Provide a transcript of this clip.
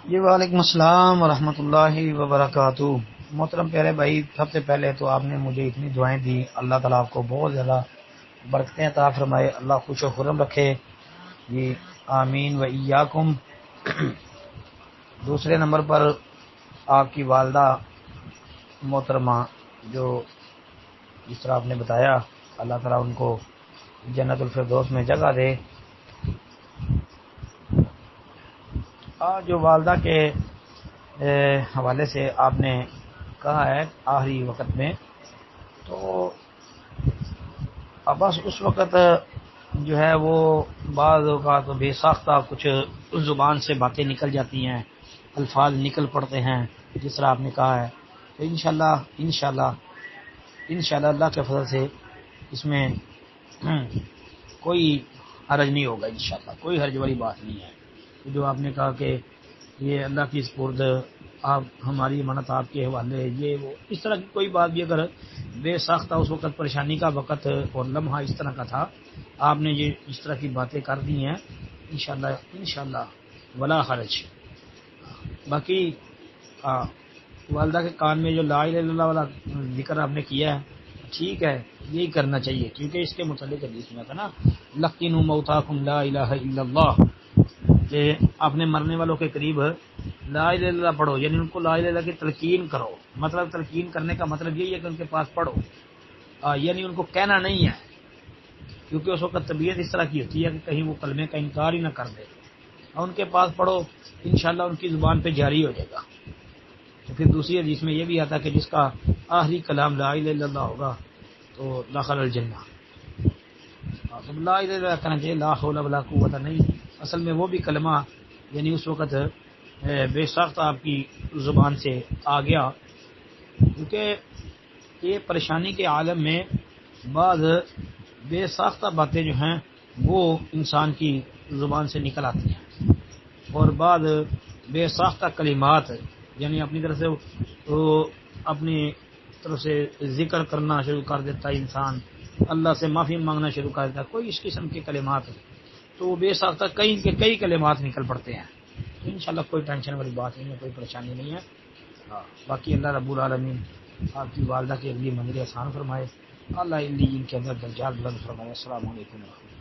جی وعلیکم السلام ورحمۃ اللہ وبرکاتہ۔ محترم پیارے بھائی، سب سے پہلے تو آپ نے مجھے اتنی دعائیں دی، اللہ تعالیٰ آپ کو بہت زیادہ برکتیں عطا فرمائے، اللہ خوش و خرم رکھے جی، آمین و ایاکم۔ دوسرے نمبر پر آپ کی والدہ محترمہ جو جس طرح آپ نے بتایا، اللہ تعالیٰ ان کو جنت الفردوس میں جگہ دے۔ جو والدہ کے حوالے سے آپ نے کہا ہے آخری وقت میں، تو بس اس وقت جو ہے وہ بعض اوقات بے ساختہ کچھ اس زبان سے باتیں نکل جاتی ہیں، الفاظ نکل پڑتے ہیں جس طرح آپ نے کہا ہے، تو انشاءاللہ اللہ کے فضل سے اس میں کوئی حرج نہیں ہوگا، انشاءاللہ کوئی حرج والی بات نہیں ہے۔ جو آپ نے کہا کہ یہ اللہ کی سپرد، آپ ہماری امانت آپ کے حوالے، یہ وہ اس طرح کی کوئی بات بھی اگر بے ساختہ اس وقت پریشانی کا وقت اور لمحہ اس طرح کا تھا، آپ نے یہ اس طرح کی باتیں کر دی ہیں، انشاءاللہ ولا حرج۔ باقی والدہ کے کان میں جو لا الہ الا اللہ والا ذکر آپ نے کیا ہے، ٹھیک ہے، یہی کرنا چاہیے، کیونکہ اس کے متعلق حدیث میں تھا نا، لقنوا موتاکم لا الہ الا اللہ، کہ اپنے مرنے والوں کے قریب لا الہ الا اللہ پڑھو، یعنی ان کو لا الہ الا اللہ کی تلقین کرو۔ مطلب تلقین کرنے کا مطلب یہی ہے کہ ان کے پاس پڑھو، یعنی ان کو کہنا نہیں ہے، کیونکہ اس وقت طبیعت اس طرح کی ہوتی ہے کہ کہیں وہ کلمے کا انکار ہی نہ کر دے، اور ان کے پاس پڑھو، انشاءاللہ ان کی زبان پہ جاری ہو جائے گا۔ تو پھر دوسری حدیث میں یہ بھی آتا کہ جس کا آخری کلام لا الہ الا اللہ ہوگا تو دخل الجنہ۔ لا الہ الا اللہ کہنا چاہیے، لا حول ولا قوت نہیں، اصل میں وہ بھی کلمہ یعنی اس وقت بے ساختہ آپ کی زبان سے آ گیا، کیونکہ یہ پریشانی کے عالم میں بعض بے ساختہ باتیں جو ہیں وہ انسان کی زبان سے نکل آتی ہیں، اور بعض بے ساختہ کلمات یعنی اپنی طرف سے ذکر کرنا شروع کر دیتا ہے انسان، اللہ سے معافی مانگنا شروع کر دیتا ہے، کوئی اس قسم کے کلمات، تو وہ بے ساختہ کئی کلمات نکل پڑتے ہیں، تو انشاءاللہ کوئی ٹینشن والی بات نہیں ہے، کوئی پریشانی نہیں ہے۔ باقی اللہ رب العالمین آپ کی والدہ کی اگلی منزل آسان فرمائے، اللہ علیین کے اندر درجات بلند فرمائے۔ السلام علیکم ورحمۃ اللہ۔